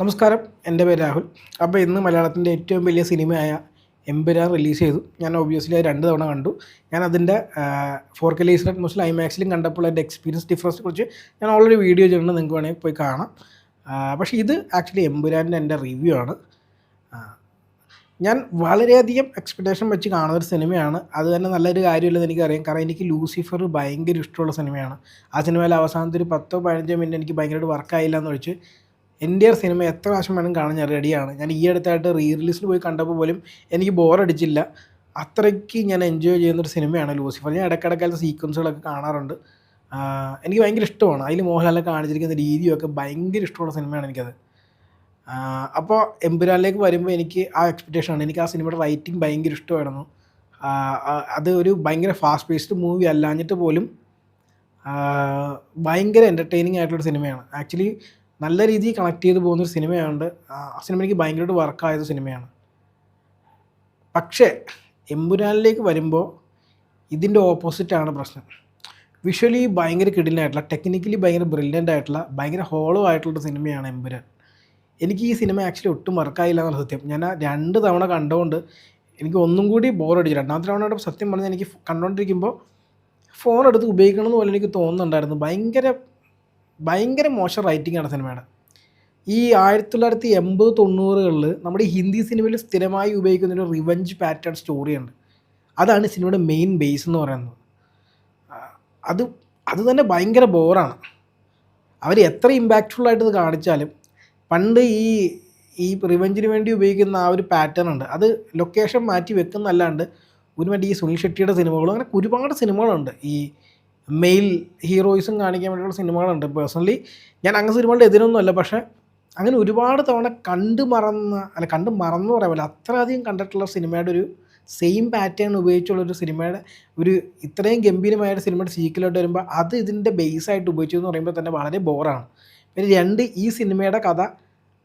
നമസ്കാരം, എൻ്റെ പേര് രാഹുൽ. അപ്പോൾ ഇന്ന് മലയാളത്തിൻ്റെ ഏറ്റവും വലിയ സിനിമയായ എമ്പുരാൻ റിലീസ് ചെയ്തു. ഞാൻ ഒബ്വിയസ്ലി അത് 2 തവണ കണ്ടു. ഞാൻ അതിൻ്റെ 4K ലേസർ മോസ്റ്റിൽ ഐമാക്സിലും കണ്ടപ്പോൾ എൻ്റെ എക്സ്പീരിയൻസ് ഡിഫറൻസിനെ കുറിച്ച് ഞാൻ ഓൾറെഡി വീഡിയോ ചെയ്തിട്ടുണ്ട്, നിങ്ങൾക്ക് വേണമെങ്കിൽ പോയി കാണാം. പക്ഷേ ഇത് ആക്ച്വലി എമ്പുരാൻ്റെ എൻ്റെ റിവ്യൂ ആണ്. ആ, ഞാൻ വളരെയധികം എക്സ്പെക്റ്റേഷൻ വെച്ച് കാണുന്നൊരു സിനിമയാണ്. അത് തന്നെ നല്ലൊരു കാര്യമില്ലെന്ന് എനിക്കറിയാം. കാരണം എനിക്ക് ലൂസിഫർ ഭയങ്കര ഇഷ്ടമുള്ള സിനിമയാണ്. ആ സിനിമയിൽ അവസാനത്തെ ഒരു 10-15 മിനിറ്റ് എനിക്ക് ഭയങ്കരമായിട്ട് വർക്കായില്ല എന്ന് വെച്ച് എൻ്റെ ഒരു സിനിമ എത്ര പ്രാവശ്യം വേണം കാണാൻ ഞാൻ റെഡിയാണ്. ഞാൻ ഈ അടുത്തായിട്ട് റിലീസിന് പോയി കണ്ടപ്പോൾ പോലും എനിക്ക് ബോറടിച്ചില്ല. അത്രയ്ക്ക് ഞാൻ എൻജോയ് ചെയ്യുന്നൊരു സിനിമയാണ് ലൂസിഫർ. ഞാൻ ഇടയ്ക്കിടയ്ക്ക് സീക്വൻസുകളൊക്കെ കാണാറുണ്ട്. എനിക്ക് ഭയങ്കര ഇഷ്ടമാണ്. അതിൽ മോഹൻലാലിനെ കാണിച്ചിരിക്കുന്ന രീതിയൊക്കെ ഭയങ്കര ഇഷ്ടമുള്ള സിനിമയാണ് എനിക്കത്. അപ്പോൾ എമ്പുരാനിലേക്ക് വരുമ്പോൾ എനിക്ക് ആ എക്സ്പെക്റ്റേഷനാണ്. എനിക്ക് ആ സിനിമയുടെ റൈറ്റിംഗ് ഭയങ്കര ഇഷ്ടമായിരുന്നു. അത് ഒരു ഭയങ്കര ഫാസ്റ്റ് പേസ്ഡ് മൂവി അല്ലാഞ്ഞിട്ട് പോലും ഭയങ്കര എൻ്റർടൈനിങ് ആയിട്ടുള്ളൊരു സിനിമയാണ്. ആക്ച്വലി നല്ല രീതിയിൽ കണക്ട് ചെയ്ത് പോകുന്നൊരു സിനിമയായതുകൊണ്ട് ആ സിനിമ എനിക്ക് ഭയങ്കരമായിട്ട് വർക്കായത് സിനിമയാണ്. പക്ഷേ എമ്പുരാനിലേക്ക് വരുമ്പോൾ ഇതിൻ്റെ ഓപ്പോസിറ്റാണ് പ്രശ്നം. വിഷ്വലി ഭയങ്കര കിടിലനായിട്ടുള്ള, ടെക്നിക്കലി ഭയങ്കര ബ്രില്യൻ്റ് ആയിട്ടുള്ള, ഭയങ്കര ഹോളോ ആയിട്ടുള്ള സിനിമയാണ് എമ്പുരാൻ. എനിക്ക് ഈ സിനിമ ആക്ച്വലി ഒട്ടും വർക്കായില്ല എന്നുള്ള സത്യം. ഞാൻ ആ 2 തവണ കണ്ടുകൊണ്ട് എനിക്ക് ഒന്നും കൂടി ബോറടിച്ചു. 2ാമത്തെ തവണ സത്യം പറഞ്ഞാൽ എനിക്ക് കണ്ടുകൊണ്ടിരിക്കുമ്പോൾ ഫോൺ എടുത്ത് ഉപയോഗിക്കണമെന്ന് പോലെ എനിക്ക് തോന്നുന്നുണ്ടായിരുന്നു. ഭയങ്കര മോശം റൈറ്റിംഗാണ് സിനിമയുടെ. ഈ 1980-90കളിൽ നമ്മുടെ ഈ ഹിന്ദി സിനിമയിൽ സ്ഥിരമായി ഉപയോഗിക്കുന്നൊരു റിവഞ്ച് പാറ്റേൺ സ്റ്റോറിയുണ്ട്. അതാണ് സിനിമയുടെ മെയിൻ ബേസ് എന്ന് പറയുന്നത്. അത് അത് തന്നെ ഭയങ്കര ബോറാണ്. അവർ എത്ര ഇമ്പാക്റ്റ്ഫുള്ളായിട്ട് ഇത് കാണിച്ചാലും പണ്ട് ഈ റിവഞ്ചിന് വേണ്ടി ഉപയോഗിക്കുന്ന ആ ഒരു പാറ്റേൺ ഉണ്ട്. അത് ലൊക്കേഷൻ മാറ്റി വെക്കുന്നല്ലാണ്ട് ഒരുപാട് ഈ സുനിൽ ഷെട്ടിയുടെ സിനിമകളും അങ്ങനെ ഒരുപാട് സിനിമകളുണ്ട്. ഈ മെയിൽ ഹീറോയിസും കാണിക്കാൻ വേണ്ടിയുള്ള സിനിമകളുണ്ട്. പേഴ്സണലി ഞാൻ അങ്ങനെ സിനിമകളുടെ എതിരൊന്നുമല്ല. പക്ഷേ അങ്ങനെ ഒരുപാട് തവണ കണ്ടു മറന്നു പറയാൻ പറ്റില്ല, അത്രയധികം കണ്ടിട്ടുള്ള സിനിമയുടെ ഒരു സെയിം പാറ്റേൺ ഉപയോഗിച്ചുള്ളൊരു സിനിമയുടെ ഒരു ഇത്രയും ഗംഭീരമായൊരു സിനിമയുടെ സീക്വലായിട്ട് വരുമ്പോൾ അത് ഇതിൻ്റെ ബേസായിട്ട് ഉപയോഗിച്ചു എന്ന് പറയുമ്പോൾ തന്നെ വളരെ ബോറാണ്. പിന്നെ ഈ സിനിമയുടെ കഥ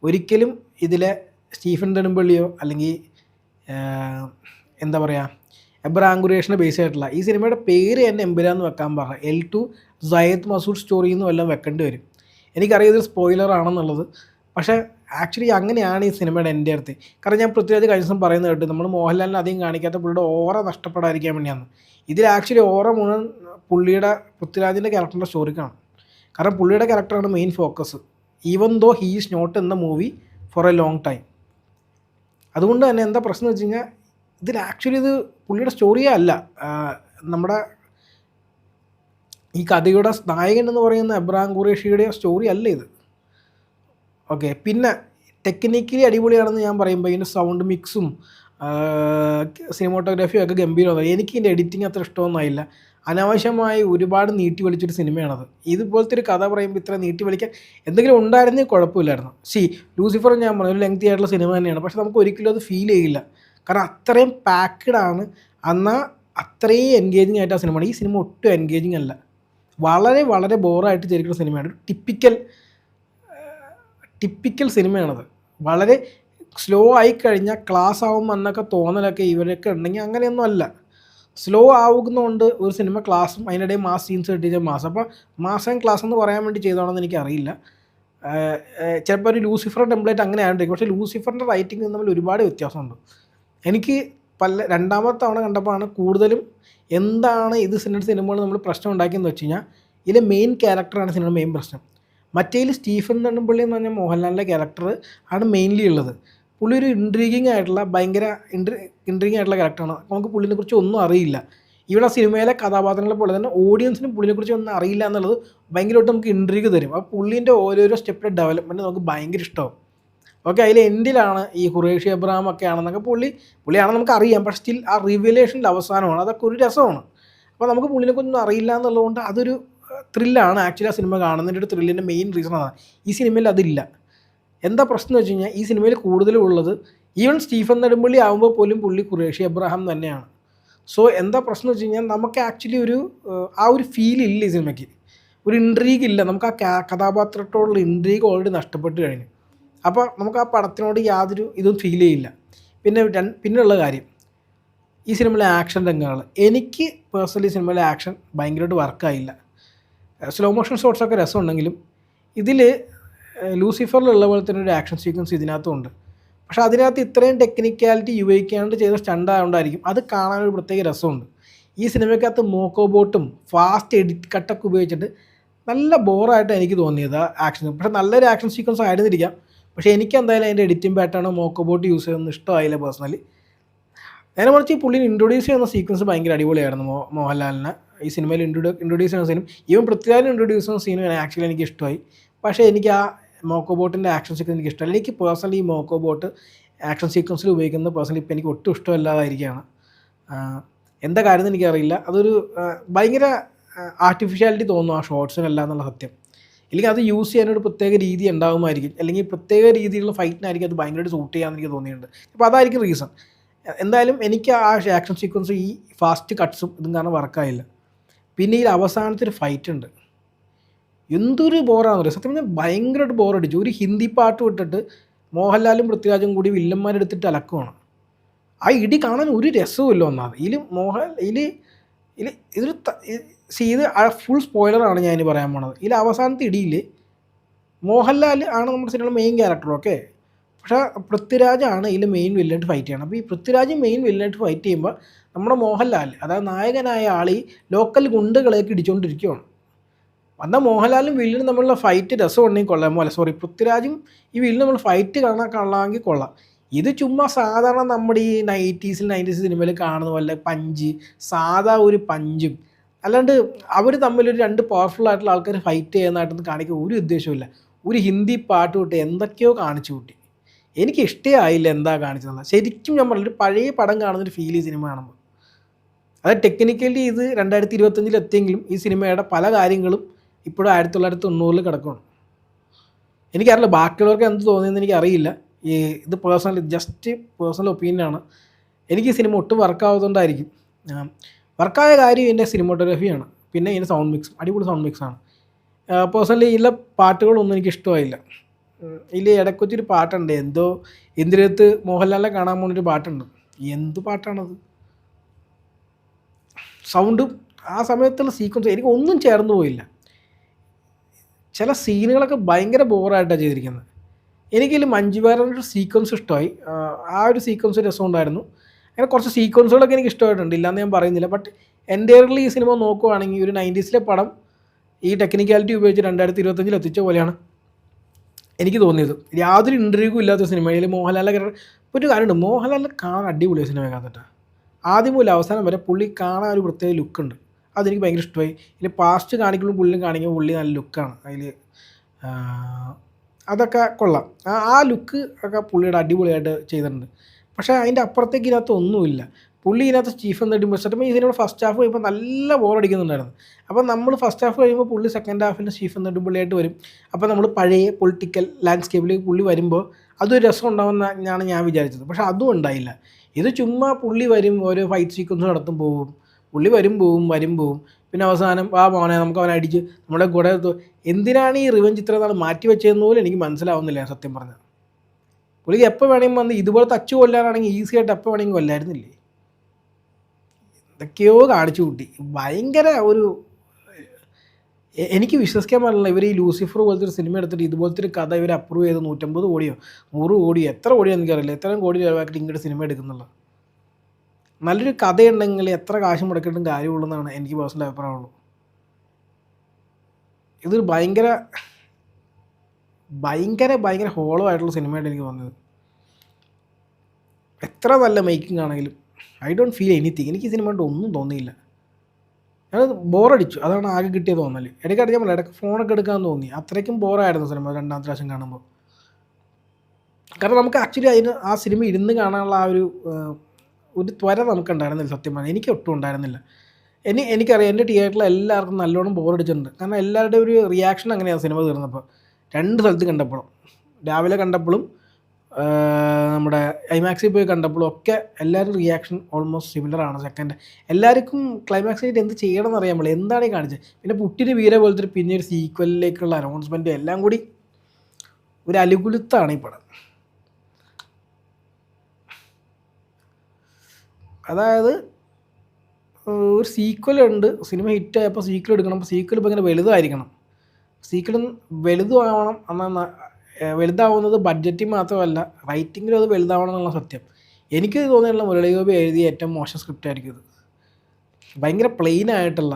ഒരിക്കലും ഇതിലെ സ്റ്റീഫൻ നെടുമ്പള്ളിയോ അല്ലെങ്കിൽ എന്താ പറയുക എബ്രഹാം ഖുറേഷിനെ ബേസ് ആയിട്ടുള്ള ഈ സിനിമയുടെ പേര് തന്നെ എമ്പുരാൻ എന്ന് വെക്കാൻ പറഞ്ഞ L2 സയ്യിദ് മസൂദ് സ്റ്റോറി എന്ന് വല്ലതും വെക്കേണ്ടി വരും. എനിക്കറിയാം ഇത് സ്പോയിലർ ആണെന്നുള്ളത്. പക്ഷേ ആക്ച്വലി അങ്ങനെയാണ് ഈ സിനിമയുടെ എൻ്റെ അടുത്ത്. കാരണം ഞാൻ പൃഥ്വിരാജ് കഴിഞ്ഞ ദിവസം പറയുന്നത് കേട്ട് നമ്മൾ മോഹൻലാലിനെ അധികം കാണിക്കാത്ത പുള്ളിയുടെ ഓറ നഷ്ടപ്പെടാതിരിക്കാൻ വേണ്ടിയാണ്. ഇതിൽ ആക്ച്വലി ഓറ മുഴുവൻ പുള്ളിയുടെ പൃഥ്വിരാജിൻ്റെ ക്യാരക്ടറിൻ്റെ സ്റ്റോറിക്കാണ്. കാരണം പുള്ളിയുടെ ക്യാരക്ടറാണ് main focus, even though he is not in the movie for a long time. അതുകൊണ്ട് തന്നെ എന്താ പ്രശ്നം എന്ന് വെച്ച് കഴിഞ്ഞാൽ ഇതിൽ ആക്ച്വലി ഇത് പുള്ളിയുടെ സ്റ്റോറിയേ അല്ല. നമ്മുടെ ഈ കഥയുടെ നായകൻ എന്ന് പറയുന്ന എബ്രഹാം ഖുറേഷിയുടെ സ്റ്റോറി അല്ല ഇത്. ഓക്കെ, പിന്നെ ടെക്നിക്കലി അടിപൊളിയാണെന്ന് ഞാൻ പറയുമ്പോൾ ഇതിൻ്റെ സൗണ്ട് മിക്സും സിനിമാറ്റോഗ്രാഫിയും ഒക്കെ ഗംഭീരമാണ്. എനിക്ക് ഇതിൻ്റെ എഡിറ്റിംഗ് അത്ര ഇഷ്ടമൊന്നുമായില്ല. അനാവശ്യമായി ഒരുപാട് നീട്ടി വലിച്ചൊരു സിനിമയാണത്. ഇതുപോലത്തെ ഒരു കഥ പറയുമ്പോൾ ഇത്ര നീട്ടി വലിക്കാൻ എന്തെങ്കിലും ഉണ്ടായിരുന്നെങ്കിൽ കുഴപ്പമില്ലായിരുന്നു. ലൂസിഫർ ഞാൻ പറഞ്ഞു ഒരു ലെങ്തി ആയിട്ടുള്ള സിനിമ തന്നെയാണ്. പക്ഷേ നമുക്ക് ഒരിക്കലും അത് ഫീൽ ചെയ്യില്ല. കാരണം അത്രയും പാക്ക്ഡാണ്. എന്നാൽ അത്രയും എൻഗേജിങ് ആയിട്ട് ആ സിനിമയാണ്. ഈ സിനിമ ഒട്ടും എൻഗേജിങ് അല്ല. വളരെ വളരെ ബോറായിട്ട് ചേരിക്കുന്ന സിനിമയാണ്. ഒരു ടിപ്പിക്കൽ സിനിമയാണത്. വളരെ സ്ലോ ആയിക്കഴിഞ്ഞാൽ ക്ലാസ് ആവും എന്നൊക്കെ തോന്നലൊക്കെ ഇവരൊക്കെ ഉണ്ടെങ്കിൽ അങ്ങനെയൊന്നും അല്ല. സ്ലോ ആവുന്നതുകൊണ്ട് ഒരു സിനിമ ക്ലാസ്സും അതിനിടയിൽ മാസ് സീൻസ് കിട്ടിയ മാസം. അപ്പോൾ മാസ് ആൻഡ് ക്ലാസ് എന്ന് പറയാൻ വേണ്ടി ചെയ്തതാണെന്ന് എനിക്കറിയില്ല. ചിലപ്പോൾ ഒരു ലൂസിഫർ ടെംപ്ലേറ്റ് അങ്ങനെ ആയിരിക്കും. പക്ഷേ ലൂസിഫറിൻ്റെ റൈറ്റിംഗ് തമ്മിൽ ഒരുപാട് വ്യത്യാസമുണ്ട്. എനിക്ക് 2ാമത്തെ തവണ കണ്ടപ്പോഴാണ് കൂടുതലും എന്താണ് ഇത് സിനിമകൾ നമ്മൾ പ്രശ്നം ഉണ്ടാക്കിയെന്ന് വെച്ച് കഴിഞ്ഞാൽ ഇതിലെ മെയിൻ ക്യാരക്ടറാണ് സിനിമ മെയിൻ പ്രശ്നം. മറ്റേതിൽ സ്റ്റീഫൻ നെടുമ്പള്ളി എന്ന് പറഞ്ഞാൽ മോഹൻലാലിൻ്റെ ക്യാരക്ടർ ആണ് മെയിൻലി ഉള്ളത്. പുള്ളി ഒരു ഭയങ്കര ഇൻട്രീഗിങ് ആയിട്ടുള്ള ക്യാരക്ടറാണ്. നമുക്ക് പുള്ളിനെക്കുറിച്ച് ഒന്നും അറിയില്ല. ഇവിടെ സിനിമയിലെ കഥാപാത്രങ്ങളെ പോലെ തന്നെ ഓഡിയൻസിനും പുള്ളിനെക്കുറിച്ച് ഒന്നും അറിയില്ല എന്നുള്ളത് ഭയങ്കരമായിട്ട് നമുക്ക് ഇൻട്രീഗ് തരും. അപ്പോൾ പുള്ളീൻ്റെ ഓരോരോ സ്റ്റെപ്പിലെ ഡെവലപ്മെൻറ്റ് നമുക്ക് ഭയങ്കര ഇഷ്ടമാവും. ഓക്കെ, അതിൽ എൻഡിലാണ് ഈ ഖുറേഷി എബ്രഹാം ഒക്കെ ആണെന്നൊക്കെ പുള്ളിയാണെന്ന് നമുക്ക് അറിയാം. പക്ഷേ സ്റ്റിൽ ആ റിവലേഷൻ്റെ അവസാനമാണ്, അതൊക്കെ ഒരു രസമാണ്. അപ്പോൾ നമുക്ക് പുള്ളിനെക്കൊന്നും അറിയില്ല എന്നുള്ളതുകൊണ്ട് അതൊരു ത്രില്ലാണ്. ആക്ച്വലി ആ സിനിമ കാണുന്നതിൻ്റെ ഒരു ത്രില്ലിൻ്റെ മെയിൻ റീസൺ അതാണ്. ഈ സിനിമയിൽ അതില്ല. എന്താ പ്രശ്നം എന്ന് വെച്ച് കഴിഞ്ഞാൽ ഈ സിനിമയിൽ കൂടുതലും ഉള്ളത് ഈവൻ സ്റ്റീഫൻ നെടുമ്പള്ളി ആകുമ്പോൾ പോലും പുള്ളി ഖുറേഷി എബ്രഹാം തന്നെയാണ്. സോ എന്താ പ്രശ്നം എന്ന് വെച്ച് കഴിഞ്ഞാൽ നമുക്ക് ആക്ച്വലി ആ ഒരു ഫീൽ ഇല്ല ഈ സിനിമയ്ക്ക്. ഒരു ഇൻട്രീഗ് ഇല്ല. നമുക്ക് ആ കഥാപാത്രത്തോടുള്ള ഇൻട്രീഗ് ഓൾറെഡി നഷ്ടപ്പെട്ട് കഴിഞ്ഞു. അപ്പോൾ നമുക്ക് ആ പടത്തിനോട് യാതൊരു ഇതും ഫീൽ ചെയ്യില്ല. പിന്നെയുള്ള കാര്യം ഈ സിനിമയിലെ ആക്ഷൻ രംഗങ്ങൾ. എനിക്ക് പേഴ്സണലി സിനിമയിലെ ആക്ഷൻ ഭയങ്കരമായിട്ട് വർക്കായില്ല. സ്ലോ മോഷൻ ഷോട്ട്സൊക്കെ രസമുണ്ടെങ്കിലും ഇതിൽ ലൂസിഫറിലുള്ള പോലെ തന്നെ ഒരു ആക്ഷൻ സീക്വൻസ് ഇതിനകത്തും ഉണ്ട്. പക്ഷേ അതിനകത്ത് ഇത്രയും ടെക്നിക്കാലിറ്റി ഉപയോഗിക്കാണ്ട് ചെയ്ത സ്റ്റണ്ട് ആയതുകൊണ്ടായിരിക്കും അത് കാണാനൊരു പ്രത്യേക രസമുണ്ട്. ഈ സിനിമയ്ക്കകത്ത് മോക്കോ ബോട്ടും ഫാസ്റ്റ് എഡിറ്റ് കട്ടൊക്കെ ഉപയോഗിച്ചിട്ട് നല്ല ബോറായിട്ട് എനിക്ക് തോന്നിയത് ആ ആക്ഷൻ. പക്ഷേ നല്ലൊരു ആക്ഷൻ സീക്വൻസ് ആയിരുന്നിരിക്കാം. പക്ഷേ എനിക്ക് എന്തായാലും അതിൻ്റെ എഡിറ്റിംഗ് പാറ്റേണോ മോക്കോ ബോട്ട് യൂസ് ചെയ്യുന്നത് ഇഷ്ടമായില്ല പേഴ്സണലി. നേരെ മറിച്ച് ഈ പുള്ളിനെ ഇൻട്രൊഡ്യൂസ് ചെയ്യുന്ന സീക്വൻസ് ഭയങ്കര അടിപൊളിയായിരുന്നു. മോഹൻലാലിനെ ഈ സിനിമയിൽ ഇൻട്രൊഡ്യൂസ് ചെയ്യുന്ന സീനും ഈവൻ പൃഥ്വിരാജിനെ ഇൻട്രൊഡ്യൂസ് ചെയ്യുന്ന സീനും ആക്ച്വലി എനിക്ക് ഇഷ്ടമായി. പക്ഷേ എനിക്ക് ആ മോക്കോ ബോട്ടിൻ്റെ ആക്ഷൻ സീക്വൻസ് എനിക്ക് ഇഷ്ടമല്ല. എനിക്ക് പേഴ്സണലി ഈ മോക്കോ ബോട്ട് ആക്ഷൻ സീക്വൻസിൽ ഉപയോഗിക്കുന്നത് പേഴ്സണലി ഇപ്പോൾ എനിക്ക് ഒട്ടും ഇഷ്ടമല്ലാതായിരിക്കുകയാണ്. എന്താ കാര്യം എന്ന് എനിക്കറിയില്ല. അതൊരു ഭയങ്കര ആർട്ടിഫിഷ്യാലിറ്റി തോന്നുന്നു ആ ഷോർട്സിനല്ല എന്നുള്ള സത്യം. അല്ലെങ്കിൽ അത് യൂസ് ചെയ്യാനൊരു പ്രത്യേക രീതി ഉണ്ടാകുമായിരിക്കും, അല്ലെങ്കിൽ പ്രത്യേക രീതിയിലുള്ള ഫൈറ്റിനായിരിക്കും അത് ഭയങ്കരമായിട്ട് സൂട്ട് ചെയ്യാമെന്ന് എനിക്ക് തോന്നിയിട്ടുണ്ട്. അപ്പോൾ അതായിരിക്കും റീസൺ. എന്തായാലും എനിക്ക് ആ ആക്ഷൻ സീക്വൻസ് ഈ ഫാസ്റ്റ് കട്ട്സും ഇതും കാരണം വർക്കായില്ല. പിന്നെ ഈ അവസാനത്തൊരു ഫൈറ്റ് ഉണ്ട്, എന്തൊരു ബോറാണെന്ന് പറയുക. സത്യം പറഞ്ഞാൽ ഭയങ്കരമായിട്ട് ബോറടിച്ചു. ഒരു ഹിന്ദി പാട്ട് വിട്ടിട്ട് മോഹൻലാലും പൃഥ്വിരാജും കൂടി വില്ലന്മാരെടുത്തിട്ട് അലക്കുവാണ്. ആ ഇടി കാണാൻ ഒരു രസവുമില്ല ഒന്നാമത്. ഇതൊരു ഇത് ഫുൾ സ്പോയിലറാണ് ഞാൻ പറയാൻ പോണത്. അവസാനത്തെ ഇടിയിൽ മോഹൻലാൽ ആണ് നമ്മുടെ സിനിമയുടെ മെയിൻ ക്യാരക്ടർ, ഓക്കെ. പക്ഷേ പൃഥ്വിരാജാണ് മെയിൻ വില്ലനായിട്ട് ഫൈറ്റ് ചെയ്യണം. അപ്പോൾ ഈ പൃഥ്വിരാജ് മെയിൻ വില്ലനായിട്ട് ഫൈറ്റ് ചെയ്യുമ്പോൾ നമ്മുടെ മോഹൻലാൽ, അതായത് നായകനായ ആൾ, ഈ ലോക്കൽ ഗുണ്ടകളെയൊക്കെ ഇടിച്ചുകൊണ്ടിരിക്കുകയാണ്. എന്നാൽ മോഹൻലാലും വില്ലനും തമ്മിലുള്ള ഫൈറ്റ് രസമുണ്ടെങ്കിൽ കൊള്ളാം. പൃഥ്വിരാജും ഈ വില്ലനും നമ്മൾ ഫൈറ്റ് കൊള്ളാമെങ്കിൽ കൊള്ളാം. ഇത് ചുമ്മാ സാധാരണ നമ്മുടെ ഈ 90s സിനിമയിൽ കാണുന്ന പോലെ പഞ്ച്, സാധാ ഒരു പഞ്ചും, അല്ലാണ്ട് അവർ തമ്മിലൊരു രണ്ട് പവർഫുൾ ആയിട്ടുള്ള ആൾക്കാർ ഫൈറ്റ് ചെയ്യുന്നതായിട്ടൊന്നും കാണിക്കാൻ ഒരു ഉദ്ദേശമില്ല. ഒരു ഹിന്ദി പാട്ട് വിട്ട് എന്തൊക്കെയോ കാണിച്ചു കൂട്ടി. എനിക്ക് ഇഷ്ടമായില്ല എന്താ കാണിച്ചതെന്ന്. ശരിക്കും ഞാൻ പറഞ്ഞൊരു പഴയ പടം കാണുന്നൊരു ഫീൽ ഈ സിനിമ കാണുമ്പോൾ. അത് ടെക്നിക്കലി ഇത് 2025 എത്തിയെങ്കിലും ഈ സിനിമയുടെ പല കാര്യങ്ങളും ഇപ്പോഴും 1990 കിടക്കുകയാണ്. എനിക്കറിയില്ല ബാക്കിയുള്ളവർക്ക് എന്ത് തോന്നിയെന്ന് എനിക്കറിയില്ല. ഇത് ജസ്റ്റ് പേഴ്സണൽ ഒപ്പീനിയനാണ്. എനിക്ക് ഈ സിനിമ ഒട്ടും വർക്കാവുന്നതുകൊണ്ടായിരിക്കും. വർക്കായ കാര്യം ഇതിൻ്റെ സിനിമോട്ടോഗ്രഫിയാണ്, പിന്നെ ഇതിൻ്റെ സൗണ്ട് മിക്സ്, അടിപൊളി സൗണ്ട് മിക്സാണ്. പേഴ്സണലി ഇതിലെ പാട്ടുകളൊന്നും എനിക്ക് ഇഷ്ടമായില്ല. ഇടയ്ക്കൊച്ചൊരു പാട്ടുണ്ട്, എന്തോ ഇന്ദിരത്ത് മോഹൻലാലിനെ കാണാൻ പോകുന്നൊരു പാട്ടുണ്ട്. എന്ത് പാട്ടാണത്? സൗണ്ടും ആ സമയത്തുള്ള സീക്വൻസ് എനിക്ക് ഒന്നും ചേർന്ന് പോയില്ല. ചില സീനുകളൊക്കെ ഭയങ്കര ബോറായിട്ടാണ് ചെയ്തിരിക്കുന്നത്. എനിക്കിതിൽ മഞ്ജു വാര്യരുടെ ഒരു സീക്വൻസ് ഇഷ്ടമായി. ആ ഒരു സീക്വൻസ് രസമുണ്ടായിരുന്നു. അങ്ങനെ കുറച്ച് സീക്വൻസുകളൊക്കെ എനിക്ക് ഇഷ്ടമായിട്ടുണ്ട്, ഇല്ലയെന്ന് ഞാൻ പറയുന്നില്ല. ബട്ട് എൻ്റയർലി ഈ സിനിമ നോക്കുവാണെങ്കിൽ ഒരു 90s പടം ഈ ടെക്നിക്കാലിറ്റി ഉപയോഗിച്ച് 2025 എത്തിച്ച പോലെയാണ് എനിക്ക് തോന്നിയത്. യാതൊരു ഇൻ്റർവ്യൂ ഇല്ലാത്ത സിനിമയിൽ മോഹൻലാലിൻ്റെ ഇപ്പോൾ ഒരു കാര്യമുണ്ട്, മോഹൻലാലിനെ കാണാൻ അടിപൊളിയാണ് സിനിമ കാണത്തിട്ട്. ആദ്യം മുതൽ അവസാനം വരെ പുള്ളി കാണാൻ ഒരു പ്രത്യേക ലുക്കുണ്ട്, അതെനിക്ക് ഭയങ്കര ഇഷ്ടമായി. പാസ്റ്റ് കാണിക്കുമ്പോൾ കാണിക്കുമ്പോൾ പുള്ളി നല്ല ലുക്കാണ് അതിൽ. അതൊക്കെ കൊള്ളാം. ആ ലുക്ക് ഒക്കെ പുള്ളിയുടെ അടിപൊളിയായിട്ട് ചെയ്തിട്ടുണ്ട്. പക്ഷേ അതിൻ്റെ അപ്പുറത്തേക്ക് ഇതിനകത്ത് ഒന്നുമില്ല. പുള്ളി ഇതിനകത്ത് ചീഫ് എന്നിട്ട് സത്യം ഈ സിനിമ ഫസ്റ്റ് ഹാഫ് കഴിയുമ്പോൾ നല്ല ബോറടിക്കുന്നുണ്ടായിരുന്നു. അപ്പോൾ നമ്മൾ ഫസ്റ്റ് ഹാഫ് കഴിയുമ്പോൾ പുള്ളി സെക്കൻഡ് ഹാഫിൽ ചീഫ് നെടുമ്പള്ളിയായിട്ട് വരും. അപ്പോൾ നമ്മൾ പഴയ പൊളിറ്റിക്കൽ ലാൻഡ്സ്കേപ്പിലേക്ക് പുള്ളി വരുമ്പോൾ അതൊരു രസം ഉണ്ടാവുമെന്നാണ് ഞാൻ വിചാരിച്ചത്. പക്ഷേ അതും ഉണ്ടായില്ല. ഇത് ചുമ്മാ പുള്ളി വരും, ഓരോ ഫൈറ്റ് സീക്വൻസ് നടത്തും പോവും, പുള്ളി വരും പോവും. പിന്നെ അവസാനം മോനെ നമുക്ക് അവനെ അടിച്ച് നമ്മുടെ കൂടെ എന്തിനാണ് ഈ റിവെഞ്ച് ഇത്ര നാൾ മാറ്റി വെച്ചതെന്ന് പോലും എനിക്ക് മനസ്സിലാവുന്നില്ല സത്യം പറഞ്ഞാൽ. പുള്ളിക്ക് എപ്പോൾ വേണമെങ്കിൽ വന്ന് ഇതുപോലെ തച്ചു കൊല്ലാനാണെങ്കിൽ ഈസി ആയിട്ട് എപ്പോൾ വേണമെങ്കിൽ കൊല്ലായിരുന്നില്ലേ. എന്തൊക്കെയോ കാണിച്ചു കൂട്ടി. ഭയങ്കര ഒരു എനിക്ക് വിശ്വസിക്കാൻ പറ്റില്ല. ഇവർ ഈ ലൂസിഫർ പോലത്തെ ഒരു സിനിമ എടുത്തിട്ട് ഇതുപോലത്തെ ഒരു കഥ ഇവർ അപ്രൂവ് ചെയ്ത് 150 കോടിയോ 100 കോടിയോ എത്ര കോടിയോ എനിക്കറിയില്ല, എത്രയും കോടി ചിലവാക്കിയിട്ട് ഇങ്ങോട്ട് സിനിമ എടുക്കുന്നുള്ളത്. നല്ലൊരു കഥയുണ്ടെങ്കിൽ എത്ര കാശ് മുടക്കിയിട്ടും കാര്യമുള്ളൂ എന്നാണ് എനിക്ക് പേഴ്സണൽ അഭിപ്രായമുള്ളൂ. ഇതൊരു ഭയങ്കര ഭയങ്കര ഭയങ്കര ഹോളോ ആയിട്ടുള്ള സിനിമയായിട്ട് എനിക്ക് തോന്നിയത്. എത്ര നല്ല മേക്കിംഗ് ആണെങ്കിലും ഐ ഡോണ്ട് ഫീൽ എനിത്തിങ്. എനിക്ക് ഈ സിനിമ കൊണ്ട് ഒന്നും തോന്നിയില്ല. ഞാനത് ബോറടിച്ചു, അതാണ് ആകെ കിട്ടിയ തോന്നൽ. ഇടയ്ക്ക് ഞാൻ ഇടയ്ക്ക് ഫോണൊക്കെ എടുക്കാൻ തോന്നി, അത്രയ്ക്കും ബോറായിരുന്നു സിനിമ രണ്ടാമത്തെ പ്രാവശ്യം കാണുമ്പോൾ. കാരണം നമുക്ക് ആക്ച്വലി ആ സിനിമ ഇരുന്ന് കാണാനുള്ള ആ ഒരു ത്വര നമുക്കുണ്ടായിരുന്നില്ല സത്യം പറഞ്ഞാൽ. എനിക്ക് ഒട്ടും ഉണ്ടായിരുന്നില്ല. എനിക്കറിയാം എൻ്റെ തിയേറ്ററിൽ എല്ലാവർക്കും നല്ലോണം ബോറടിച്ചിട്ടുണ്ട്. കാരണം എല്ലാവരുടെയും ഒരു റിയാക്ഷൻ അങ്ങനെയാണ് സിനിമ തീർന്നപ്പോൾ. രണ്ട് സ്ഥലത്ത് കണ്ടപ്പോഴും, രാവിലെ കണ്ടപ്പോഴും നമ്മുടെ ഐമാക്സിൽ പോയി കണ്ടപ്പോഴും ഒക്കെ എല്ലാവരും റിയാക്ഷൻ ഓൾമോസ്റ്റ് സിമിലറാണ്. സെക്കൻഡ് എല്ലാവർക്കും ക്ലൈമാക്സിനായിട്ട് എന്ത് ചെയ്യണമെന്ന് അറിയാൻ പാടില്ല, എന്താണ് ഈ കാണിച്ചത്. പിന്നെ പുട്ടിന് വീര പോലത്തെ പിന്നെ ഒരു സീക്വലിലേക്കുള്ള അനൗൺസ്മെൻറ്റ് എല്ലാം കൂടി ഒരു അലുകുലുത്താണ് ഈ പടം. അതായത് ഒരു സീക്വലുണ്ട്, സിനിമ ഹിറ്റായപ്പോൾ സീക്വൽ എടുക്കണം. അപ്പോൾ സീക്വൽ ഇപ്പോൾ ഇങ്ങനെ വലുതായിരിക്കണം, സീക്വൽ വലുതുമാവണം എന്നാൽ വലുതാവുന്നത് ബഡ്ജറ്റിൽ മാത്രമല്ല റൈറ്റിങ്ങിലും അത് വലുതാവണം എന്നുള്ള സത്യം. എനിക്ക് തോന്നിയിട്ടുള്ള മുരളി ഗോപി എഴുതിയ ഏറ്റവും മോശം സ്ക്രിപ്റ്റ് ആയിരിക്കും ഇത്. ഭയങ്കര പ്ലെയിൻ ആയിട്ടുള്ള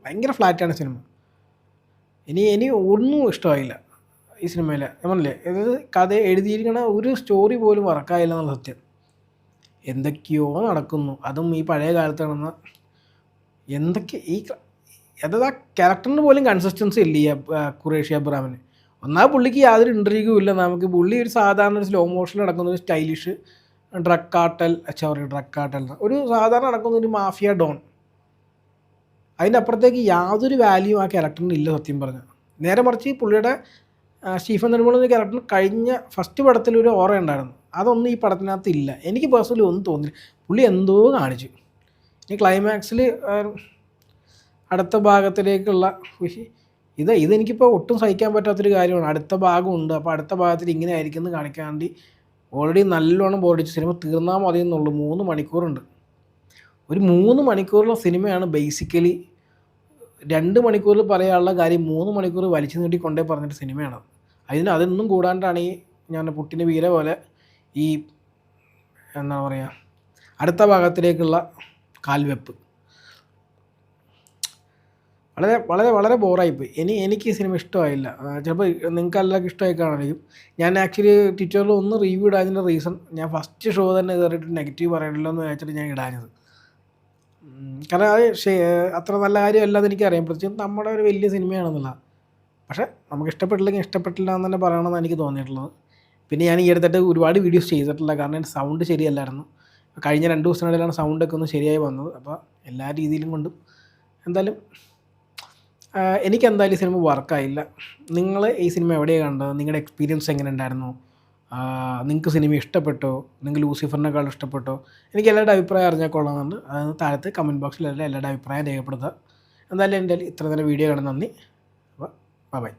ഭയങ്കര ഫ്ലാറ്റാണ് സിനിമ. ഇനി ഒന്നും ഇഷ്ടമായില്ല ഈ സിനിമയിൽ. ഞാൻ പറഞ്ഞില്ലേ, അതായത് കഥ എഴുതിയിരിക്കണ ഒരു സ്റ്റോറി പോലും വർക്കായില്ല എന്നുള്ള സത്യം. എന്തൊക്കെയോ നടക്കുന്നു, അതും ഈ പഴയ കാലത്ത് നടന്ന അതായത് ആ ക്യാരക്ടറിന് പോലും കൺസിസ്റ്റൻസി ഇല്ല ഈ ഖുറേഷി അബ്രാമിന്. പുള്ളിക്ക് യാതൊരു ഇൻ്റർവ്യൂവും ഇല്ല. പുള്ളി ഒരു സാധാരണ ഒരു സ്ലോ മോഷനിൽ നടക്കുന്ന ഒരു സ്റ്റൈലിഷ് ഡ്രഗ് കാർട്ടൽ ഒരു സാധാരണ നടക്കുന്ന ഒരു മാഫിയ ഡോൺ. അതിൻ്റെ അപ്പുറത്തേക്ക് യാതൊരു വാല്യൂ ആ ക്യാരക്ടറിന് ഇല്ല സത്യം പറഞ്ഞാൽ. നേരെ മറിച്ച് പുള്ളിയുടെ സ്റ്റീഫൻ നെടുമ്പള്ളി എന്ന ക്യാരക്ടറിന് കഴിഞ്ഞ ഫസ്റ്റ് പടത്തിലൊരു ഓറ ഉണ്ടായിരുന്നു. അതൊന്നും ഈ പടത്തിനകത്ത് ഇല്ല. എനിക്ക് പേഴ്സണലി ഒന്നും തോന്നില്ല. പുള്ളി എന്തോ കാണിച്ചു. ഈ ക്ലൈമാക്സിൽ അടുത്ത ഭാഗത്തിലേക്കുള്ള ഇതെനിക്കിപ്പോൾ ഒട്ടും സഹിക്കാൻ പറ്റാത്തൊരു കാര്യമാണ്. അടുത്ത ഭാഗമുണ്ട്, അപ്പോൾ അടുത്ത ഭാഗത്തിൽ ഇങ്ങനെ ആയിരിക്കും എന്ന് കാണിക്കാൻ വേണ്ടി ഓൾറെഡി നല്ലോണം ബോറടിച്ച് സിനിമ തീർന്നാൽ മതി എന്നുള്ളൂ. 3 മണിക്കൂറുണ്ട്. ഒരു 3 മണിക്കൂറുള്ള സിനിമയാണ് ബേസിക്കലി. 2 മണിക്കൂറിൽ പറയാനുള്ള കാര്യം 3 മണിക്കൂർ വലിച്ചു നീട്ടി കൊണ്ടേ പറഞ്ഞിട്ട് സിനിമയാണ്. അതൊന്നും കൂടാണ്ടാണ് ഈ ഞാൻ പുട്ടിന് വീര പോലെ ഈ എന്താ പറയുക അടുത്ത ഭാഗത്തിലേക്കുള്ള കാൽവെപ്പ് വളരെ വളരെ വളരെ ബോറായിപ്പോയി. എനിക്ക് ഈ സിനിമ ഇഷ്ടമായില്ല. ചിലപ്പോൾ നിങ്ങൾക്ക് എല്ലാവർക്കും ഇഷ്ടമായി കാണുമായിരിക്കും. ഞാൻ ആക്ച്വലി ട്വിറ്ററിൽ ഒന്ന് റിവ്യൂ ഇടാതിൻ്റെ റീസൺ, ഞാൻ ഫസ്റ്റ് ഷോ തന്നെ കയറിയിട്ട് നെഗറ്റീവ് പറയണല്ലോ എന്ന് വെച്ചിട്ട് ഞാൻ ഇടാഞ്ഞത്. കാരണം അത് അത്ര നല്ല കാര്യമല്ലാതെ എനിക്കറിയാം. പ്രത്യേകിച്ച് നമ്മുടെ ഒരു വലിയ സിനിമയാണെന്നുള്ള. പക്ഷേ നമുക്ക് ഇഷ്ടപ്പെട്ടില്ലെങ്കിൽ ഇഷ്ടപ്പെട്ടില്ല എന്ന് തന്നെ പറയണമെന്ന് എനിക്ക് തോന്നിയിട്ടുള്ളത്. പിന്നെ ഞാൻ ഈ അടുത്തിട്ട് ഒരുപാട് വീഡിയോസ് ചെയ്തിട്ടില്ല, കാരണം എൻ്റെ സൗണ്ട് ശരിയല്ലായിരുന്നു. കഴിഞ്ഞ 2 ദിവസത്തിനിടയിലാണ് സൗണ്ടൊക്കെ ഒന്ന് ശരിയായി വന്നത്. അപ്പോൾ എല്ലാ രീതിയിലും കൊണ്ടും എന്തായാലും എനിക്കെന്തായാലും ഈ സിനിമ വർക്കായില്ല. നിങ്ങൾ ഈ സിനിമ എവിടെയാണ് കണ്ടത്? നിങ്ങളുടെ എക്സ്പീരിയൻസ് എങ്ങനെ ഉണ്ടായിരുന്നു? നിങ്ങൾക്ക് സിനിമ ഇഷ്ടപ്പെട്ടോ? നിങ്ങൾക്ക് ലൂസിഫറിനേക്കാൾ ഇഷ്ടപ്പെട്ടോ? എനിക്ക് എല്ലാവരുടെ അഭിപ്രായം അറിഞ്ഞാൽ കൊള്ളാമെന്നുണ്ട്. അത് താഴത്ത് കമൻറ്റ് ബോക്സിൽ എല്ലാവരുടെ അഭിപ്രായം രേഖപ്പെടുത്തുക. എന്തായാലും എൻ്റെ ഇത്ര നേരം വീഡിയോ കാണാൻ നന്ദി. അപ്പോൾ ബൈ.